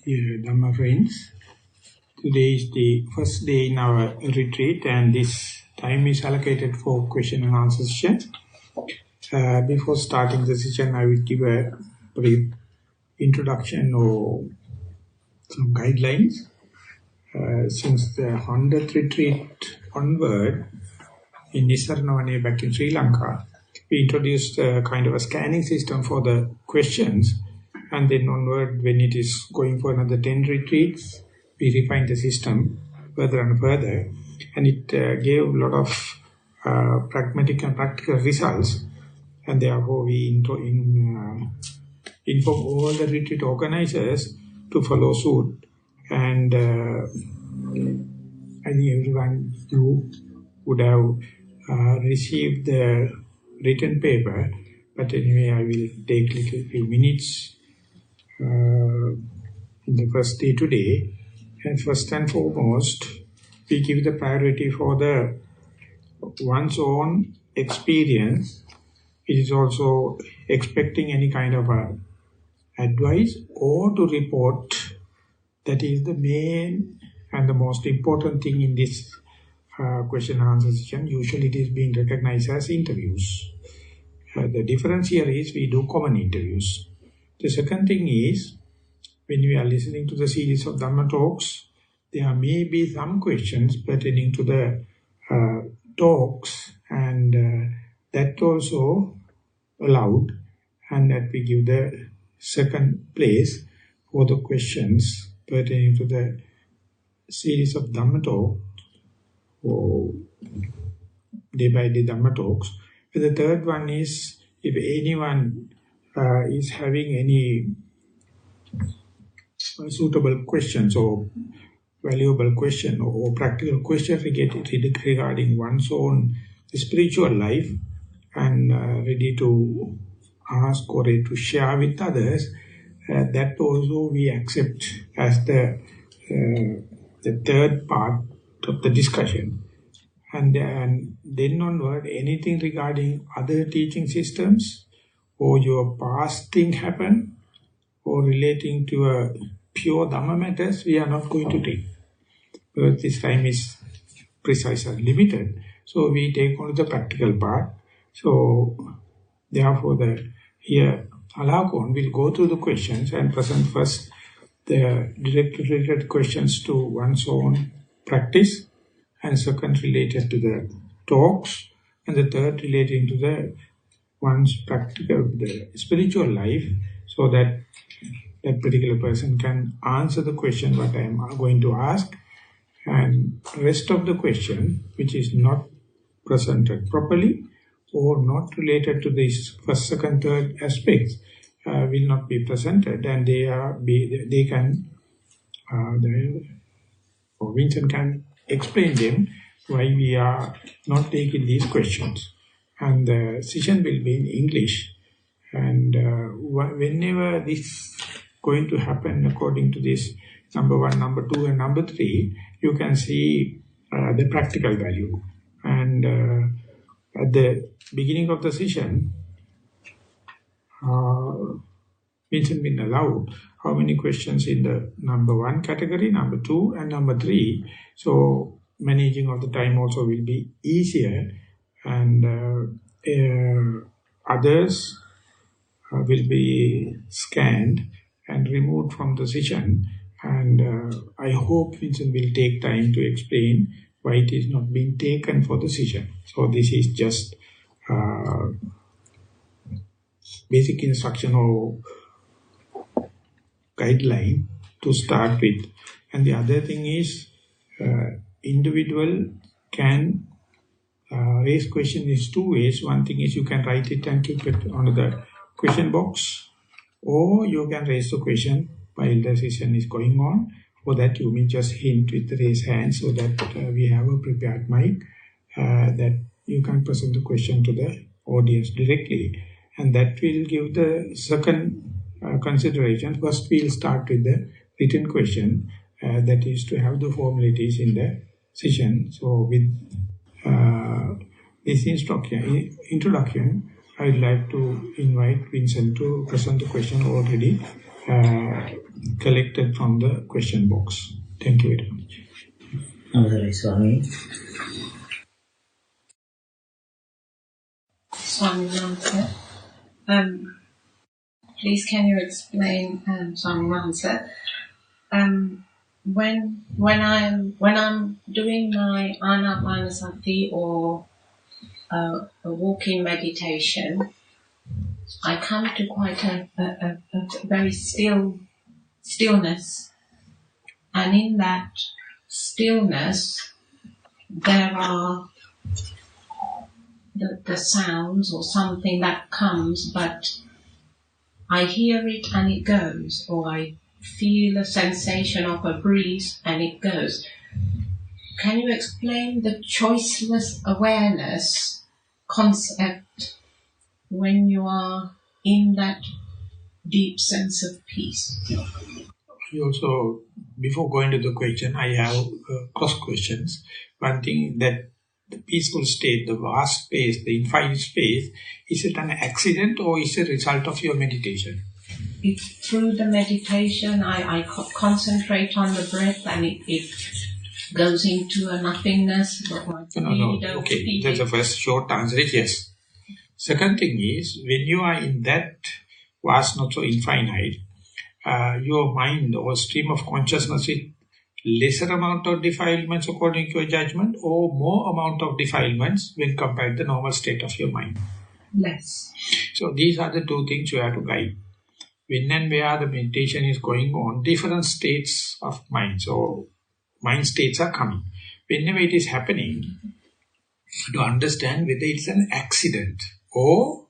Dear Dhamma friends, today is the first day in our retreat and this time is allocated for question and answer session. Before starting the session, I will give a brief introduction or some guidelines. Since the 100th retreat onward in Nissarana Vanaya back in Sri Lanka, we introduced a kind of a scanning system for the questions. And then onward, when it is going for another 10 retreats, we refine the system further and further. And it gave a lot of pragmatic and practical results. And therefore, we inform all the retreat organizers to follow suit. And I think everyone you would have received the written paper. But anyway, I will take little few minutes in the first day today. And first and foremost, we give the priority for the one's own experience. It is also expecting any kind of advice or to report. That is the main and the most important thing in this question and answer session. Usually it is being recognized as interviews. The difference here is we do common interviews. The second thing is, when we are listening to the series of Dhamma talks, there may be some questions pertaining to the talks, and that also allowed, and that we give the second place for the questions pertaining to the series of Dhamma talks, or day by day Dhamma talks. And the third one is, if anyone is having any suitable questions or valuable question or practical question regarding one's own spiritual life and ready to ask or ready to share with others, that also we accept as the third part of the discussion. And then onward, anything regarding other teaching systems or your past thing happen or relating to a pure Dhamma matters, we are not going to take. Because this time is precise and limited. So we take only the practical part. So therefore here Alakon will go through the questions and present first the related questions to one's own practice, and second related to the talks, and the third relating to the one's practical, the spiritual life, so that that particular person can answer the question what I am going to ask, and rest of the question which is not presented properly or not related to these first, second, third aspects will not be presented, and Vincent can explain them why we are not taking these questions. And the session will be in English. And whenever this is going to happen according to this number 1, number 2 and number 3, you can see the practical value. And at the beginning of the session, Vincent will allow how many questions in the number 1 category, number 2 and number 3. So managing of the time also will be easier, and others will be scanned and removed from the session. And I hope Vincent will take time to explain why it is not being taken for the session. So this is just basic instruction or guideline to start with. And the other thing is, individual can raise question in 2 ways. One thing is you can write it and keep it on the question box, or you can raise the question while the session is going on. For that you may just hint with the raise hand, so that we have a prepared mic that you can present the question to the audience directly. And that will give the second consideration. First we'll start with the written question, that is to have the formalities in the session. So with this introduction, I'd like to invite Vincent to present the question already collected from the question box. Thank you very much. Swami. Swaminatha, please can you explain, Swaminatha, when I'm doing my anapanasati or a walking meditation, I come to quite a very stillness, and in that stillness there are the sounds or something that comes, but I hear it and it goes, or I feel a sensation of a breeze and it goes. Can you explain the choiceless awareness concept when you are in that deep sense of peace? Also, before going to the question, I have cross questions. One thing, that the peaceful state, the vast space, the infinite space, is it an accident or is it a result of your meditation? It's through the meditation, I concentrate on the breath and it goes into a nothingness. No. Okay, that's the first short answer is yes. Second thing is, when you are in that vast, not so infinite, your mind or stream of consciousness is lesser amount of defilements according to your judgment or more amount of defilements when compared to the normal state of your mind? Less. So these are the two things you have to guide. When and where the meditation is going on, different states of mind. So mind states are coming. Whenever it is happening, to understand whether it's an accident or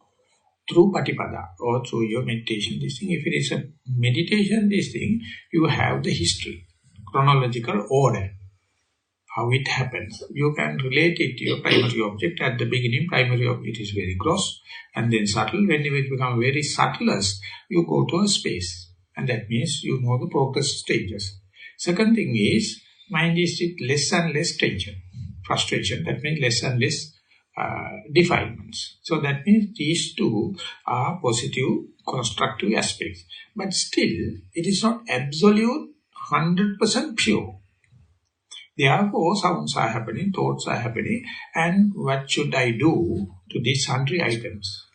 through patipada or through your meditation, this thing. If it is a meditation, this thing, you have the history, chronological order, how it happens. You can relate it to your primary object. At the beginning, primary object is very gross and then subtle. Whenever it becomes very subtlest, you go to a space. And that means you know the progress stages. Second thing is, mind is less and less tension, frustration. That means less and less defilements. So that means these two are positive, constructive aspects. But still, it is not absolute, 100% pure. Therefore, sounds are happening, thoughts are happening, and what should I do to these sundry items?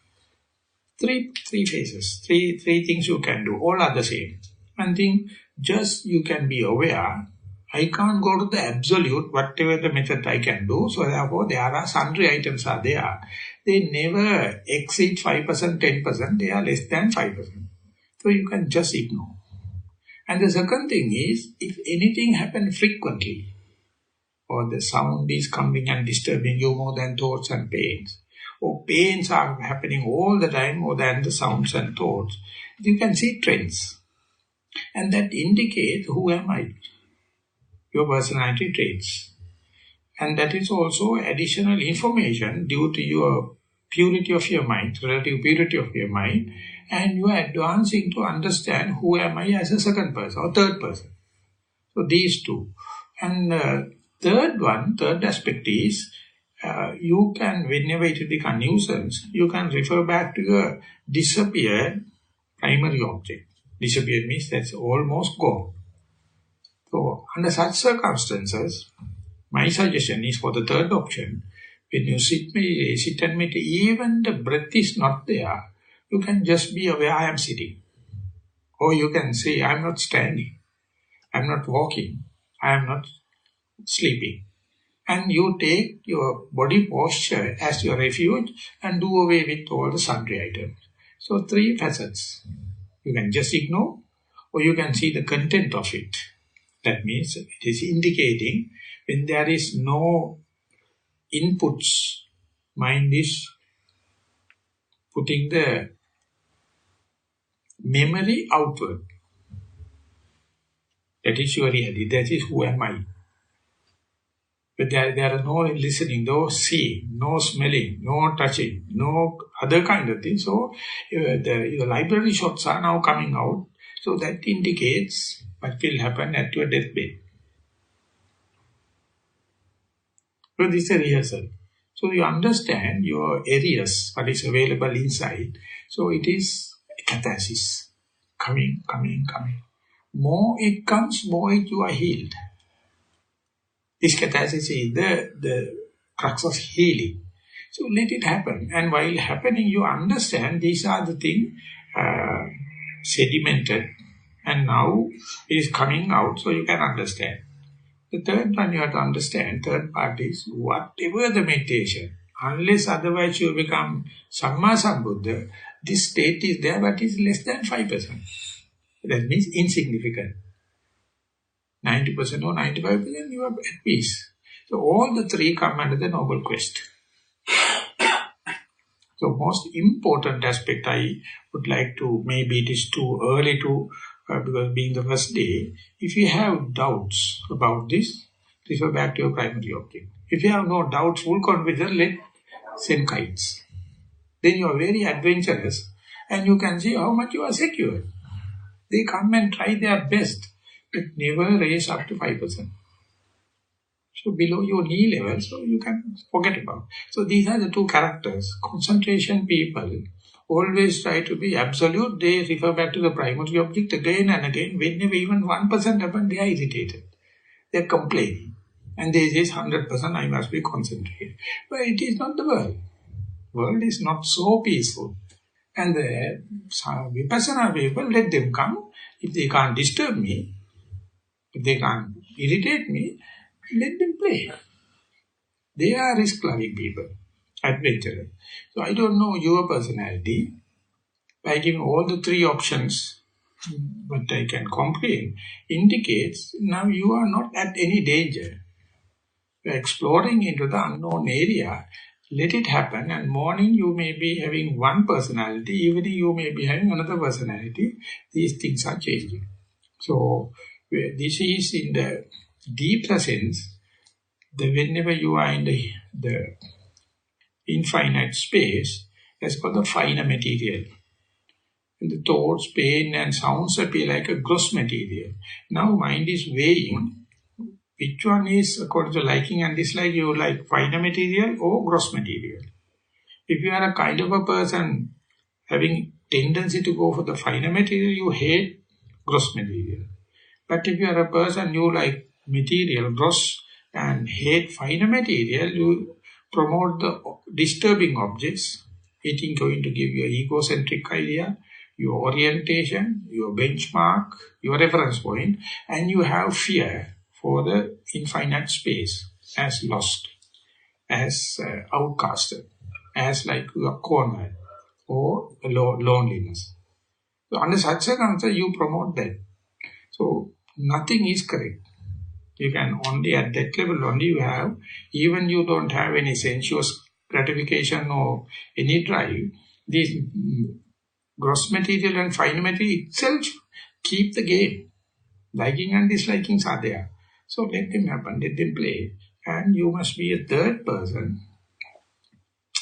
Three phases, three things you can do, all are the same. One thing, just you can be aware, I can't go to the absolute, whatever the method I can do, so therefore there are sundry items are there. They never exceed 5%, 10%, they are less than 5%. So you can just ignore. And the second thing is, if anything happens frequently, or the sound is coming and disturbing you more than thoughts and pains, or pains are happening all the time more than the sounds and thoughts, you can see trends. And that indicates who am I, your personality traits. And that is also additional information due to your purity of your mind, relative purity of your mind, and you are advancing to understand who am I as a second person or third person. So these two. And third aspect is, you can, whenever it becomes nuisance, you can refer back to your disappeared primary object. Disappeared means that's almost gone. So under such circumstances, my suggestion is for the third option, when you sit and meditate, even the breath is not there, you can just be aware I am sitting. Or you can say I am not standing, I am not walking, I am not sleeping. And you take your body posture as your refuge and do away with all the sundry items. So three facets. You can just ignore, or you can see the content of it. That means it is indicating when there is no inputs, mind is putting the memory outward. That is your reality. That is who am I. But there are no listening, no seeing, no smelling, no touching, no other kind of thing. So your library shots are now coming out. So that indicates what will happen at your deathbed. So this is a rehearsal. So you understand your areas, what is available inside. So it is catharsis. Coming. more it comes, more you are healed. This catharsis is the crux of healing. So let it happen. And while happening, you understand these are the things sedimented. And now it is coming out, so you can understand. The third one you have to understand, third part is, whatever the meditation, unless otherwise you become Samma Sambuddha, this state is there, but is less than 5%. That means insignificant. 90% or 95% you are at peace. So all the three come under the noble quest. So most important aspect I would like to, maybe it is too early to, because being the first day, if you have doubts about this, refer back to your primary object. If you have no doubts, full confidence, let send kites. Then you are very adventurous and you can see how much you are secure. They come and try their best, but never raise up to 5%. So below your knee level, so you can forget about. So these are the two characters. Concentration people always try to be absolute. They refer back to the primary object again and again. Whenever even 1% happens, they are irritated. They are complaining. And they say 100% I must be concentrated. But it is not the world. World is not so peaceful. And the Vipassana people, let them come. If they can't disturb me, if they can't irritate me, let them play. They are risk-loving people, adventurous. So I don't know your personality. By giving all the three options, what I can comprehend, indicates now you are not at any danger. You are exploring into the unknown area. Let it happen, and morning you may be having one personality, evening you may be having another personality. These things are changing. So this is in the deeper sense, that whenever you are in the infinite space, that's called the finer material. And the thoughts, pain and sounds appear like a gross material. Now mind is weighing which one is according to liking and dislike. You like finer material or gross material. If you are a kind of a person having tendency to go for the finer material, you hate gross material. But if you are a person you like material, gross, and hate finer material, you promote the disturbing objects. It is going to give you an egocentric idea, your orientation, your benchmark, your reference point, and you have fear for the infinite space as lost, as outcasted, as like you are cornered, or loneliness. So under such circumstances, you promote that. So nothing is correct. You can only, at that level only you have, even you don't have any sensuous gratification or any drive, this gross material and fine material itself keep the game. Liking and dislikings are there. So let them happen, let them play. And you must be a third person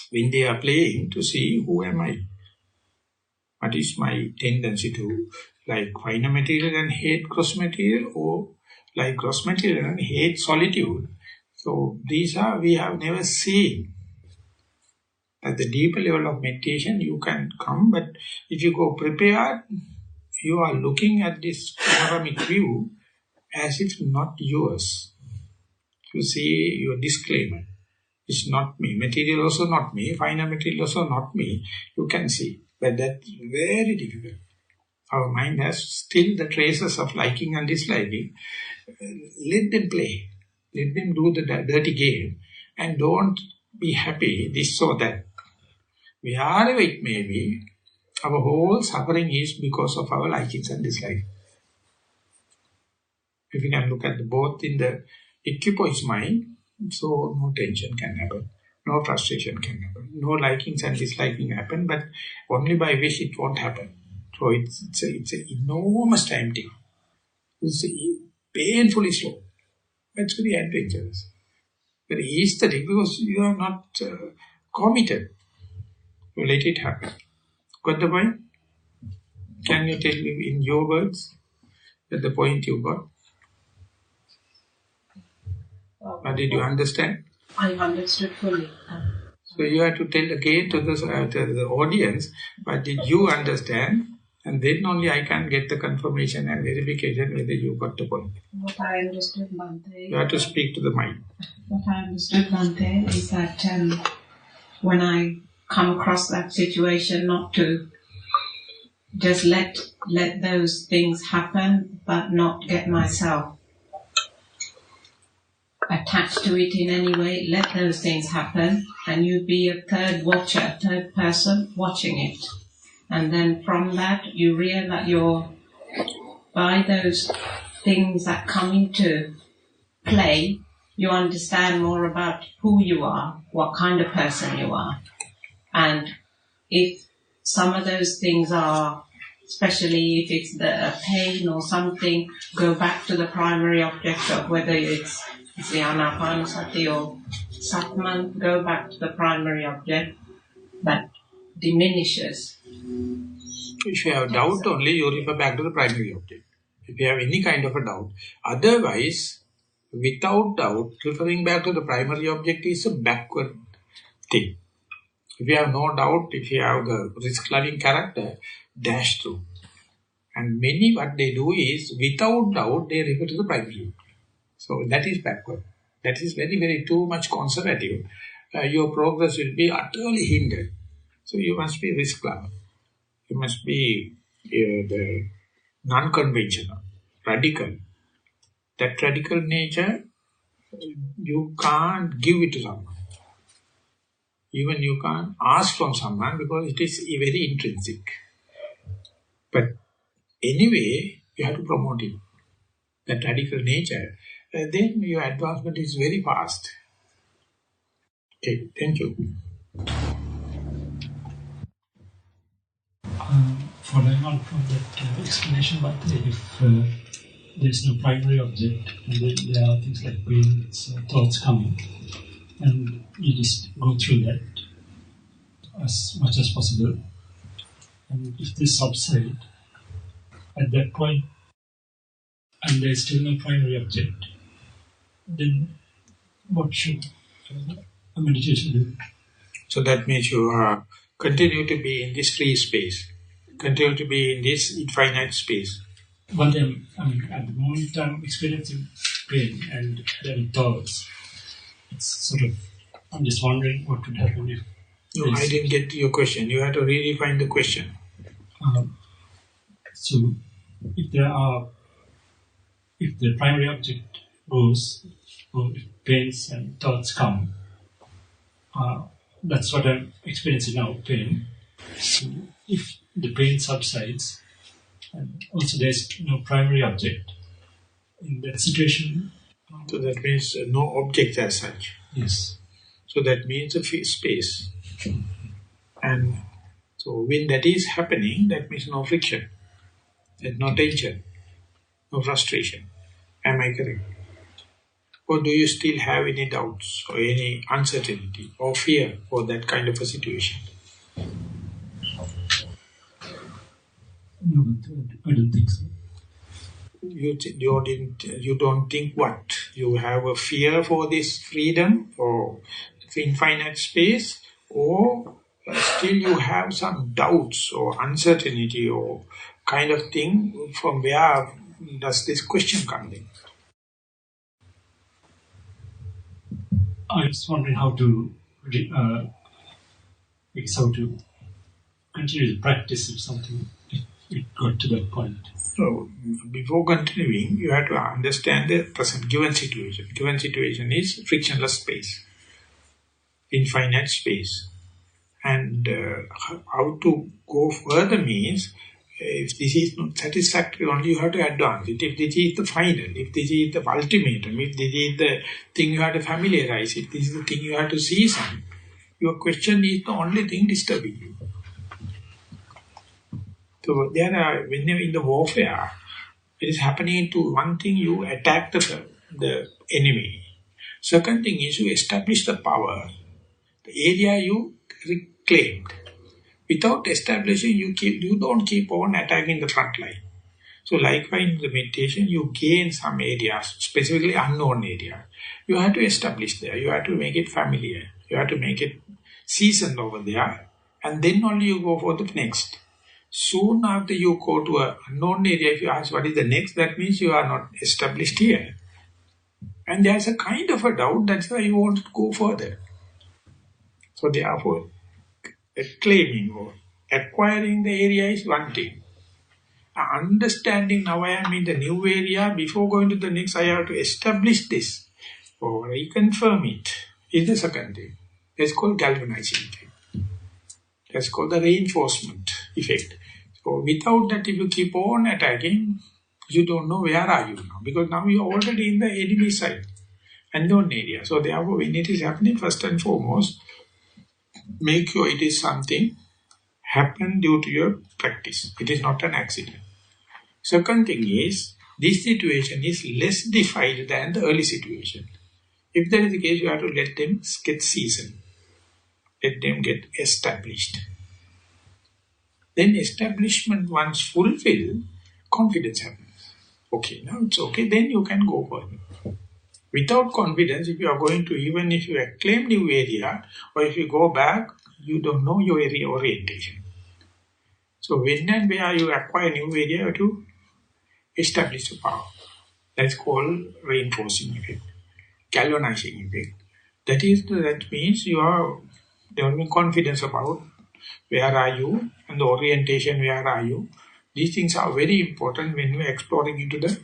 when they are playing to see who am I. What is my tendency to like finer material and hate gross material, or like gross material and hate solitude. So these are, we have never seen. At the deeper level of meditation, you can come, but if you go prepared, you are looking at this panoramic view as if not yours. You see your disclaimer. It's not me. Material also not me. Finer material also not me. You can see. But that's very difficult. Our mind has still the traces of liking and disliking. Let them play. Let them do the dirty game. And don't be happy this or that. Wherever it may be, our whole suffering is because of our likings and dislikes. If you can look at both in the equipoise mind, so no tension can happen. No frustration can happen. No likings and disliking happen, but only by wish it won't happen. So it's an enormous time taking. It's painfully slow. It's very adventurous. Very aesthetic because you are not committed. You let it happen. Got the point? Can you tell me in your words the point you got? Or did you understand? I understood fully. So you have to tell again to the audience, but did you understand And then only I can get the confirmation and verification whether you got the point. What I understood, Bhante... You have to speak to the mind. What I understood, Bhante, is that when I come across that situation, not to just let those things happen, but not get myself attached to it in any way. Let those things happen, and you be a third watcher, third person watching it. And then from that, you realize that by those things that come into play, you understand more about who you are, what kind of person you are. And if some of those things are, especially if it's a pain or something, go back to the primary object of whether it's the anapanasati or satman, go back to the primary object that diminishes. If you have doubt only, you refer back to the primary object. If you have any kind of a doubt. Otherwise, without doubt, referring back to the primary object is a backward thing. If you have no doubt, if you have the risk-loving character, dash through. And many, what they do is, without doubt, they refer to the primary object. So that is backward. That is very, very too much conservative. Your progress will be utterly hindered. So you must be risk-lover. You must be the non-conventional, radical. That radical nature, you can't give it to someone. Even you can't ask from someone because it is very intrinsic. But anyway, you have to promote it. That radical nature. Then your advancement is very fast. Okay, thank you. Following on from that explanation, but if there is no primary object, and there are things like feelings, thoughts coming, and you just go through that as much as possible, and if they subside, at that point, and there is still no primary object, then what should a meditation do? So that means you continue to be in this free space, continue to be in this infinite space. One time, at the moment I'm experiencing pain and having thoughts. It's sort of, I'm just wondering what would happen if... No, I didn't get your question. You have to redefine the question. So, if the primary object goes, or if pains and thoughts come, that's what I'm experiencing now, pain. So, if the pain subsides, and also there's no primary object, in that situation... So that means no object as such. Yes. So that means a space. And so when that is happening, that means no friction, there's no tension, no frustration. Am I correct? Or do you still have any doubts or any uncertainty or fear for that kind of a situation? No, I don't think so. You don't think what? You have a fear for this freedom or infinite space, or still you have some doubts or uncertainty or kind of thing? From where does this question come in? I was wondering how to continue to practice if something it got to that point. So, before continuing, you have to understand the present given situation. Given situation is frictionless space, infinite space. And how to go further means, if this is not satisfactory, only you have to advance it. If this is the final, if this is the ultimatum, if this is the thing you have to familiarize, if this is the thing you have to season, your question is the only thing disturbing you. So there are, when you're in the warfare, it is happening to one thing, you attack the enemy. Second thing is you establish the power, the area you reclaimed. Without establishing, you don't keep on attacking the front line. So likewise in the meditation, you gain some areas, specifically unknown area. You have to establish there, you have to make it familiar, you have to make it seasoned over there, and then only you go for the next. Soon after you go to a unknown area, if you ask what is the next, that means you are not established here. And there's a kind of a doubt, that's why you want to go further. So therefore, claiming or acquiring the area is one thing. Understanding now I am in the new area, before going to the next I have to establish this or reconfirm it is the second thing. That's called galvanizing effect. That's called the reinforcement effect. So without that, if you keep on attacking, you don't know where are you now, because now you're already in the enemy side, unknown area. So therefore, when it is happening, first and foremost, make sure it is something happened due to your practice. It is not an accident. Second thing is, this situation is less defined than the early situation. If that is the case, you have to let them get seasoned. Let them get established. Then establishment once fulfilled, confidence happens. Okay, now it's okay, then you can go further. Without confidence, if you are going to, even if you acclaim new area, or if you go back, you don't know your area orientation. So when and where you acquire new area, you have to establish the power. That's called reinforcing effect, galvanizing effect. That means you are developing confidence about where are you and the orientation, where are you. These things are very important when you are exploring into the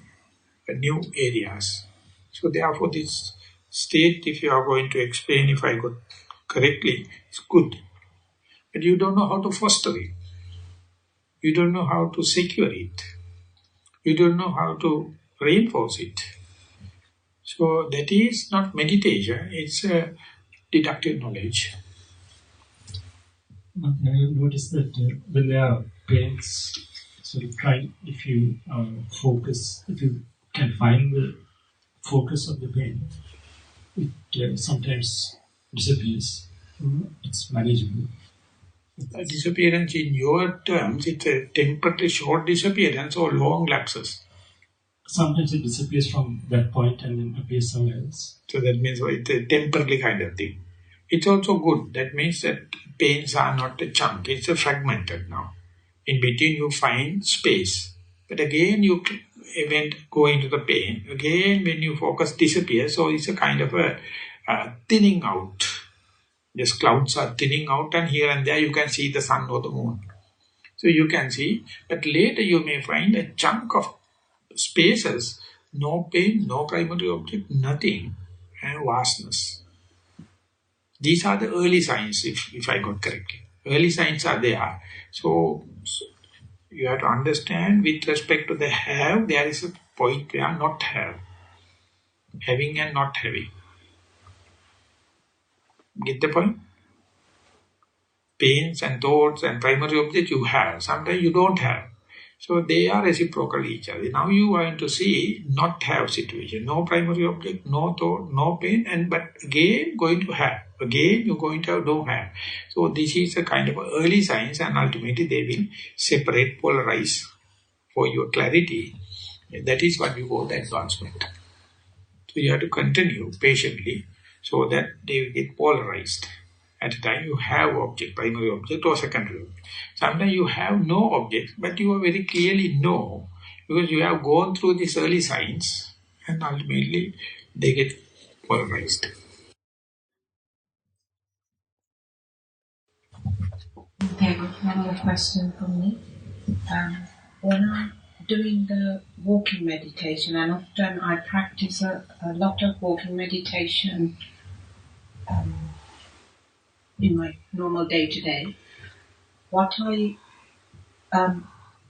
new areas. So therefore this state, if you are going to explain, if I got correctly, is good. But you don't know how to foster it. You don't know how to secure it. You don't know how to reinforce it. So that is not meditation, it's a deductive knowledge. I noticed that when there are pains, sort of try, if you focus, if you can find the focus of the pain, it sometimes disappears. It's manageable. A disappearance in your terms, it's a temporary short disappearance or long lapses. Sometimes it disappears from that point and then appears somewhere else. So that means it's a temporary kind of thing. It's also good. That means that pains are not a chunk. It's a fragmented now. In between you find space. But again you go into the pain. Again when you focus disappears. So it's a kind of a thinning out. Just clouds are thinning out and here and there you can see the sun or the moon. So you can see. But later you may find a chunk of spaces, no pain, no primary object, nothing, and vastness. These are the early signs, if I got correctly. Early signs are there. So you have to understand with respect to the have, there is a point where not have. Having and not having. Get the point? Pains and thoughts and primary objects you have. Sometimes you don't have. So they are reciprocal each other. Now you are going to see not have situation. No primary object, no thought, no pain, but again going to have. Again you're going to have, don't have. So this is a kind of early signs and ultimately they will separate, polarize for your clarity. That is what you call the advancement. So you have to continue patiently so that they will get polarized. At a time you have object, primary object or secondary object. Sometimes you have no object, but you are very clearly know because you have gone through these early signs and ultimately they get polarized. Okay, one more question from me. When I'm doing the walking meditation, and often I practice a lot of walking meditation in my normal day-to-day, what I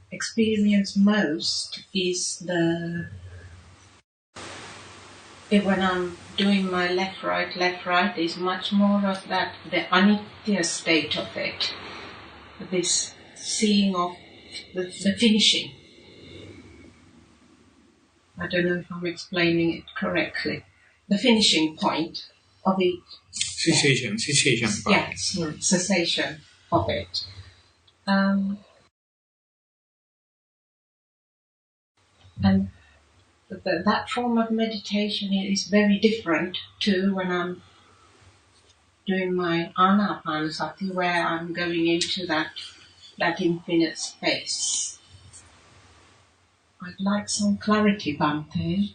experience most is when I'm doing my left, right, is much more of that, the anitya state of it, this seeing of the finishing. I don't know if I'm explaining it correctly. The finishing point of it. Cessation. Yes, cessation of it. And that form of meditation is very different to when I'm doing my anapanasati, where I'm going into that that infinite space. I'd like some clarity, Bhante.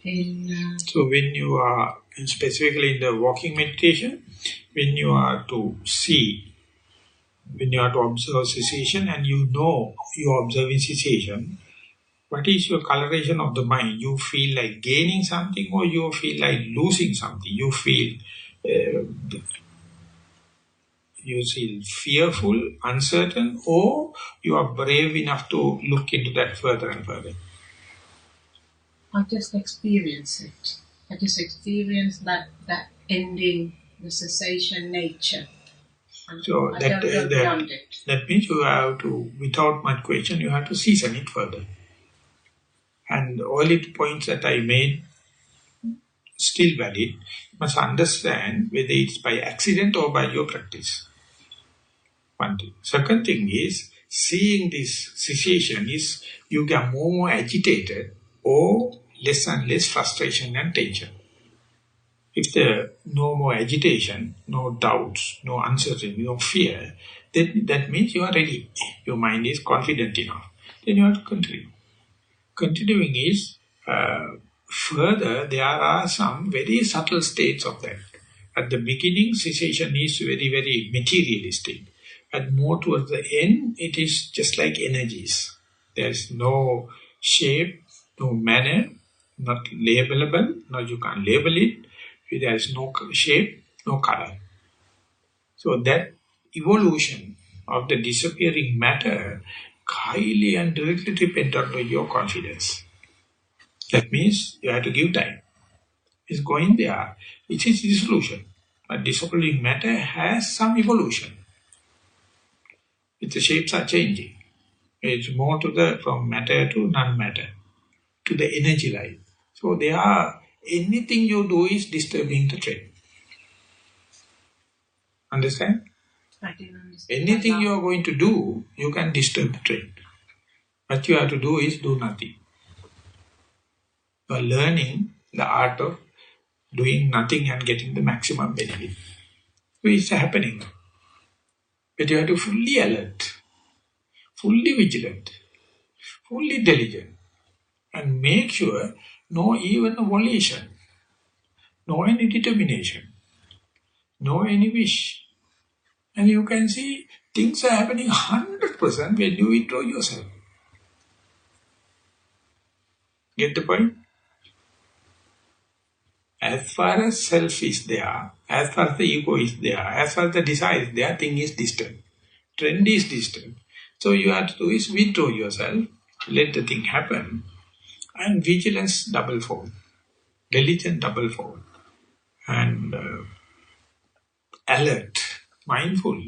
So when you are, specifically in the walking meditation, when you are to see, when you are to observe cessation and you know you are observing cessation, what is your coloration of the mind? You feel like gaining something or you feel like losing something? You feel fearful, uncertain, or you are brave enough to look into that further and further? I just experience it. I just experience that ending, the cessation nature. So I don't go beyond it. That means you have to, without much question, you have to season it further. And all the points that I made, still valid. You must understand whether it's by accident or by your practice. One thing. Second thing is, seeing this cessation is, you get more and more agitated or less and less frustration and tension. If there are no more agitation, no doubts, no uncertainty, no fear, then that means you are ready. Your mind is confident enough. Then you have to continue. Continuing is, further, there are some very subtle states of that. At the beginning, cessation is very, very materialistic. And more towards the end, it is just like energies. There is no shape, no manner, not labelable. No, you can't label it. There is no shape, no color. So that evolution of the disappearing matter highly and directly depends on your confidence. That means you have to give time. It's going there. It is dissolution. But disappearing matter has some evolution. The shapes are changing. It's more to the, from matter to non-matter, to the energy life. So they are, anything you do is disturbing the trend. Understand? I didn't understand. Anything you are going to do, you can disturb the trend. What you have to do is do nothing. You are learning the art of doing nothing and getting the maximum benefit. So it's happening. But you have to be fully alert, fully vigilant, fully diligent, and make sure no even a volition, no any determination, no any wish. And you can see things are happening 100% when you withdraw yourself. Get the point? As far as self is there, as far as the ego is there, as far as the desire is there, thing is distant. Trend is distant. So you have to do is withdraw yourself, let the thing happen, and vigilance double-fold, diligence double-fold, and alert, mindful.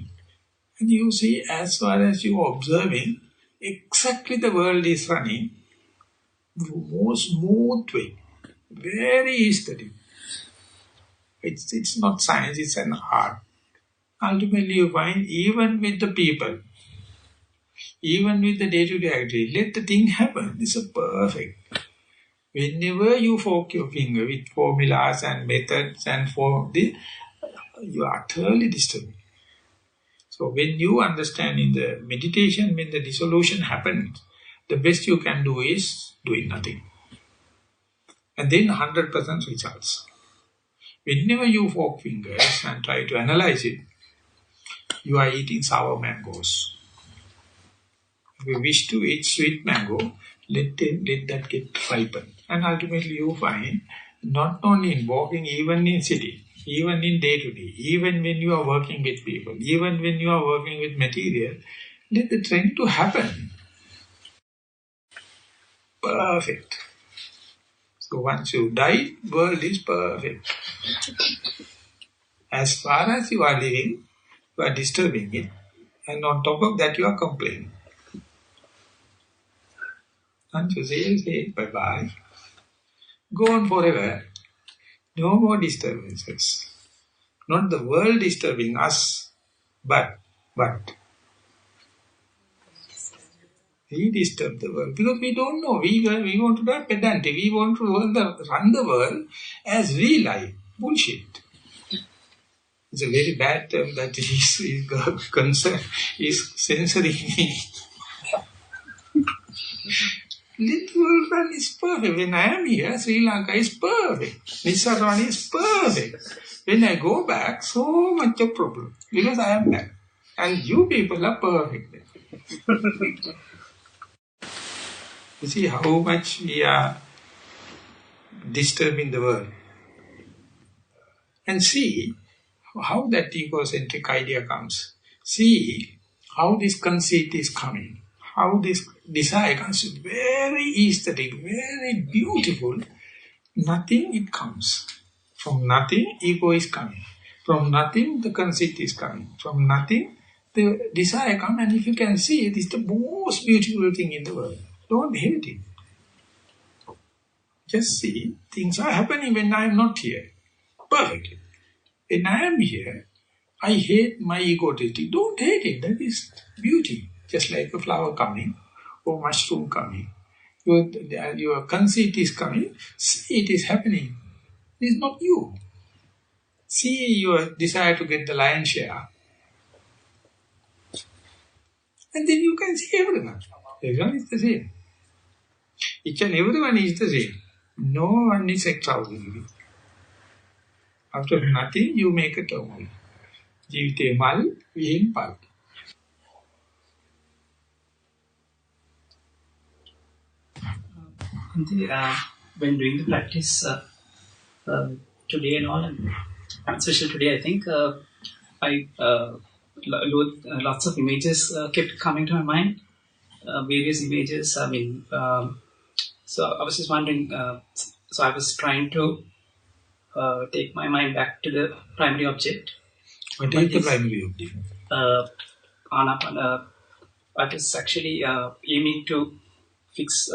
And you see, as far as you are observing, exactly the world is running, most smooth way, very aesthetic. It's not science, it's an art. Ultimately you find, even with the people, even with the day-to-day activity, let the thing happen. It's a perfect. Whenever you fork your finger with formulas and methods and you are utterly disturbed. So when you understand in the meditation, when the dissolution happens, the best you can do is doing nothing. And then 100% results. Whenever you fork fingers and try to analyze it, you are eating sour mangoes. If you wish to eat sweet mango, let that get ripened. And ultimately you find, not only in walking, even in sitting, even in day-to-day, even when you are working with people, even when you are working with material, let the trend to happen. Perfect. So once you die, world is perfect. As far as you are living, you are disturbing it. And on top of that, you are complaining. And you say bye-bye. Go on forever. No more disturbances. Not the world disturbing us, but we disturb the world. Because we don't know. We want to be pedantic. We want to run the world as we like. Bullshit. It's a very bad term that is censoring me. Little run is perfect. When I am here, Sri Lanka is perfect. Nissarana is perfect. When I go back, so much of problem. Because I am back. And you people are perfect. You see how much we are disturbing the world. And see how that egocentric idea comes. See how this conceit is coming. How this desire comes. Very aesthetic, very beautiful. Nothing it comes. From nothing, ego is coming. From nothing, the conceit is coming. From nothing, the desire comes. And if you can see, it is the most beautiful thing in the world. Don't hate it. Just see, things are happening when I am not here. Perfectly. When I am here, I hate my egotistic. Don't hate it. That is beauty. Just like a flower coming or mushroom coming. Your conceit is coming. See, it is happening. It is not you. See your desire to get the lion's share. And then you can see everyone. Everyone is the same. Each and everyone is the same. No one is extraordinary. After nothing, you make a turmoil. Jivite mal, vihin pal. When doing the practice today and all, and especially today, I think lots of images kept coming to my mind, various images. So I was just wondering, so I was trying to take my mind back to the primary object. What is the primary object? Anapana. I was actually aiming to fix,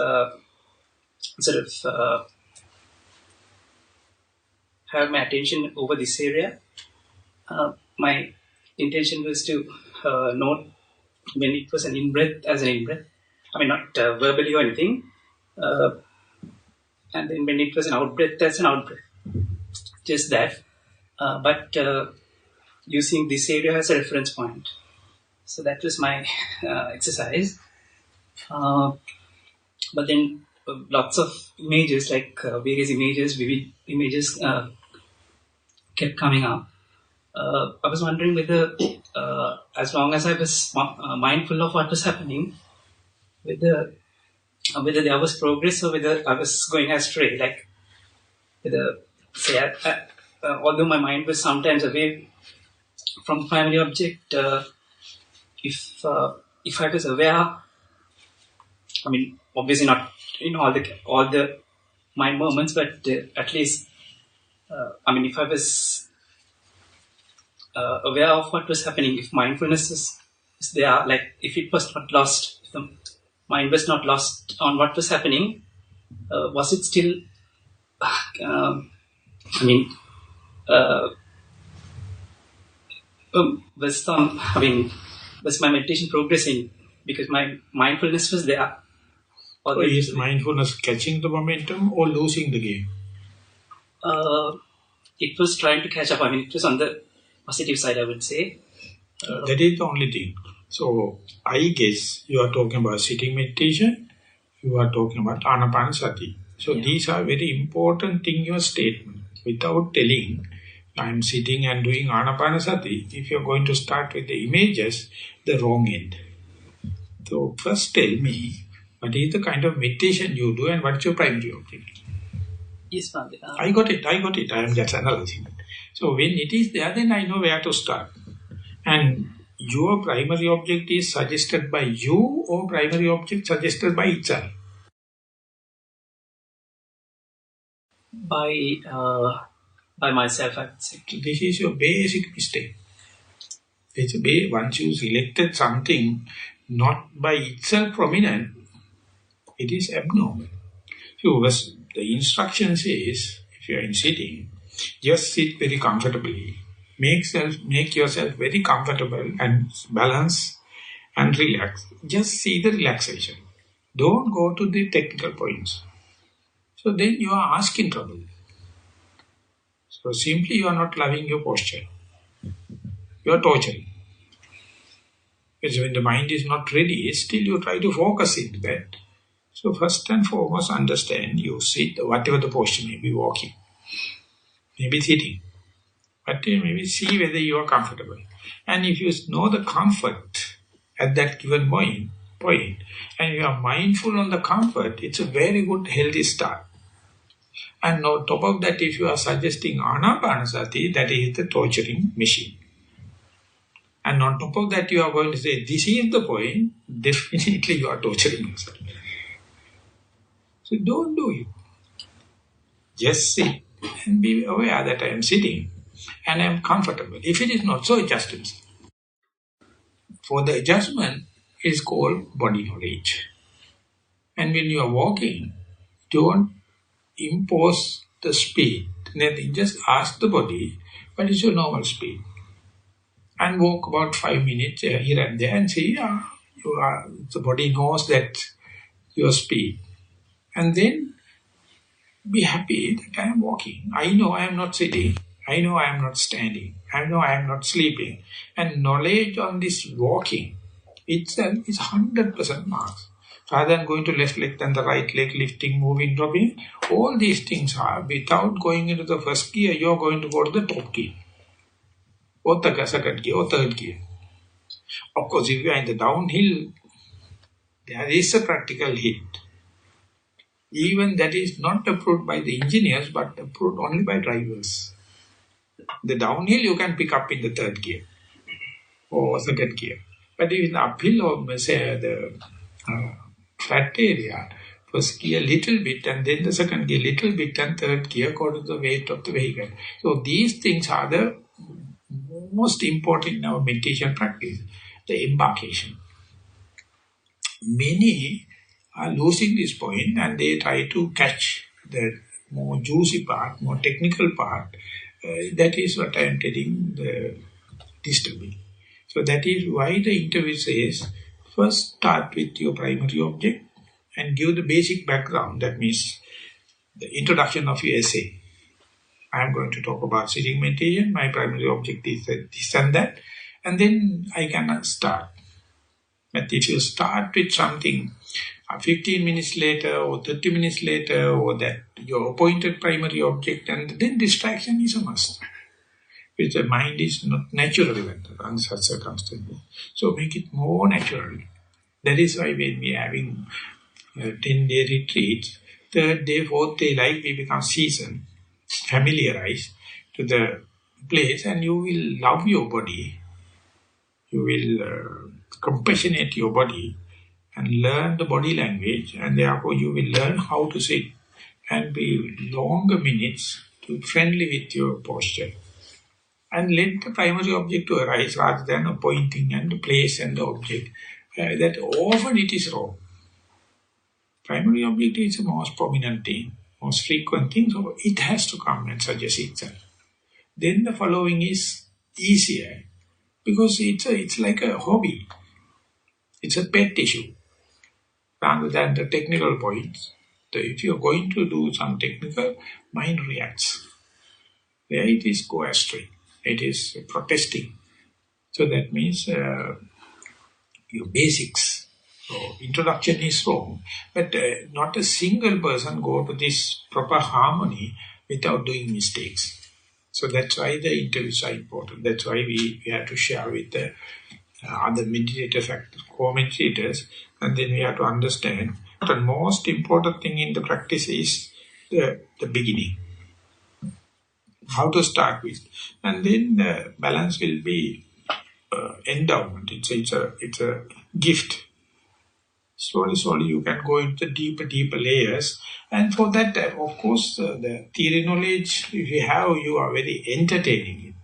have my attention over this area. My intention was to note when it was an in-breath as an in-breath. I mean, not verbally or anything. And then when it was an out-breath as an out-breath. Just that. But using this area as a reference point. So that was my exercise. But then lots of images, like various images, vivid images kept coming up. I was wondering whether, as long as I was mindful of what was happening, whether there was progress or whether I was going astray. Like, whether, say, although my mind was sometimes away from the primary object, if I was aware, I mean, obviously not all the mind moments, but at least, if I was aware of what was happening, if mindfulness is there, like if it was not lost, if the mind was not lost on what was happening, was it still, was my meditation progressing because my mindfulness was there? So is mindfulness catching the momentum or losing the game? It was trying to catch up. It was on the positive side, I would say. That is the only thing. So, I guess you are talking about sitting meditation, you are talking about anapanasati. So, yeah. These are very important in your statement. Without telling, I am sitting and doing anapanasati, if you are going to start with the images, the wrong end. So, first tell me, what is the kind of meditation you do and what is your primary object? Yes, Father. I got it. I am just analyzing it. So when it is there, then I know where to start. And your primary object is suggested by you or primary object suggested by itself? By myself, I would say. This is your basic mistake. Once you selected something not by itself prominent, it is abnormal. So the instruction says, if you are in sitting, just sit very comfortably. Make yourself very comfortable and balance and relax. Just see the relaxation. Don't go to the technical points. So then you are asking trouble. So simply you are not loving your posture. You are torturing. Because when the mind is not ready, still you try to focus into that. So first and foremost, understand you sit, whatever the posture may be, walking, maybe sitting, but maybe see whether you are comfortable. And if you know the comfort at that given point, and you are mindful on the comfort, it's a very good healthy start. And on top of that, if you are suggesting Anapanasati, that is the torturing machine. And on top of that, you are going to say, this is the point, definitely you are torturing yourself. So don't do it. Just sit and be aware that I am sitting and I am comfortable. If it is not so, adjust yourself. For the adjustment, it is called body knowledge. And when you are walking, don't impose the speed. Nothing. Just ask the body, what is your normal speed? And walk about 5 minutes here and there and see, the body knows that your speed. And then be happy that I am walking. I know I am not sitting. I know I am not standing. I know I am not sleeping. And knowledge on this walking itself is 100% marks. Rather than going to left leg than the right leg, lifting, moving, dropping, all these things are, without going into the first gear, you are going to go to the top gear. Or the second gear, or third gear. Of course, if you are in the downhill, there is a practical hit. Even that is not approved by the engineers, but approved only by drivers. The downhill you can pick up in the third gear or second gear. But if in the uphill or say the flat area, first gear little bit and then the second gear little bit and third gear according to the weight of the vehicle. So these things are the most important in our meditation practice, the embarkation. Many are losing this point and they try to catch the more juicy part, more technical part. That is what I am telling the disturbing. So that is why the interview says, first start with your primary object and give the basic background. That means the introduction of your essay. I am going to talk about sitting meditation. My primary object is this and that. And then I can start. But if you start with something 15 minutes later or 30 minutes later or that your appointed primary object, and then distraction is a must. Which the mind is not naturally under such circumstances. So make it more natural. That is why when we are having 10-day retreats, third day, fourth day, like we become seasoned, familiarized to the place, and you will love your body. You will compassionate your body and learn the body language, and therefore you will learn how to sit and be longer minutes to friendly with your posture. And let the primary object to arise rather than appointing and the place and the object. That often it is wrong. Primary object is the most prominent thing, most frequent thing, so it has to come and suggest itself. Then the following is easier because it's like a hobby. It's a pet issue rather than the technical points. So if you're going to do some technical, mind reacts. There it is go astray. It is protesting. So that means your basics. So introduction is wrong. But not a single person go to this proper harmony without doing mistakes. So that's why the interviews are important. That's why we have to share with the other meditators, core meditators, and then we have to understand. The most important thing in the practice is the beginning. How to start with. And then the balance will be endowment. It's a gift. Slowly you can go into deeper layers. And for that, of course, the theory knowledge, if you have, you are very entertaining.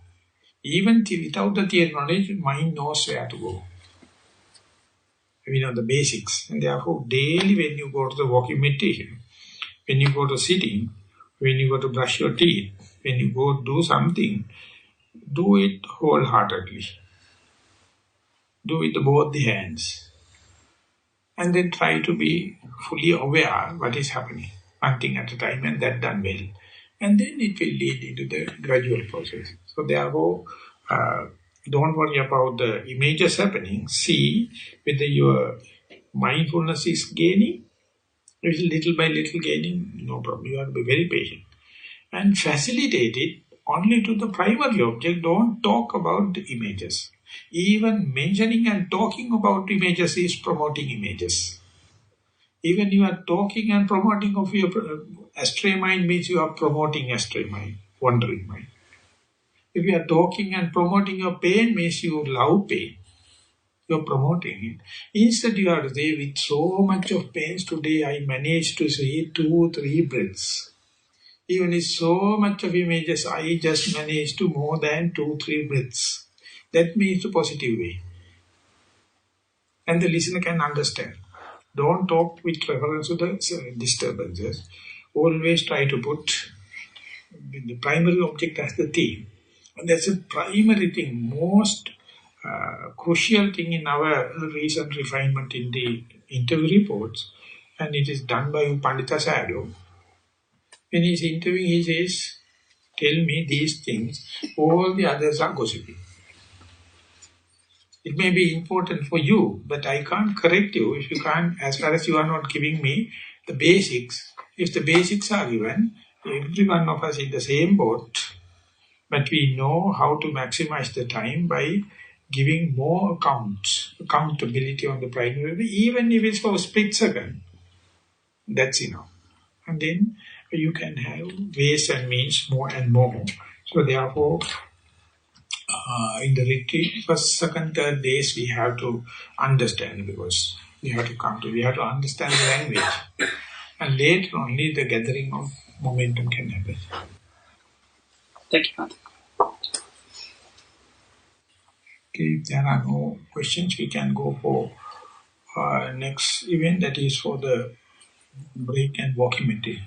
Even without the theory knowledge, mind knows where to go. We know the basics. And therefore, daily when you go to the walking meditation, when you go to sitting, when you go to brush your teeth, when you go do something, do it wholeheartedly. Do it with both the hands. And then try to be fully aware what is happening. One thing at a time, and that done well. And then it will lead into the gradual process. So therefore, don't worry about the images happening. See whether your mindfulness is gaining If it's little by little gaining, no problem. You have to be very patient. And facilitate it only to the primary object. Don't talk about the images. Even mentioning and talking about images is promoting images. Even you are talking and promoting of your astray mind means you are promoting astray mind, wandering mind. If you are talking and promoting your pain means you love pain. You are promoting it. Instead you have to say, with so much of pains today I managed to see 2-3 breaths. Even with so much of images, I just managed to more than 2-3 breaths. That means the positive way. And the listener can understand. Don't talk with reference to the disturbances. Always try to put the primary object as the theme. And that's a primary thing, most crucial thing in our recent refinement in the interview reports. And it is done by Pandita Sayadaw. When he's interviewing, he says, tell me these things, all the others are gossiping. It may be important for you, but I can't correct you if you can't, as far as you are not giving me the basics. If the basics are given, every one of us in the same boat, but we know how to maximize the time by giving more accountability on the primary, even if it's for a split second, that's enough. And then you can have ways and means more and more. So therefore, in the retreat, first, second, third days, we have to understand, because we have to understand the language. And later only the gathering of momentum can happen. Thank you. Okay, if there are no questions, we can go for next event, that is for the break and walking meditation.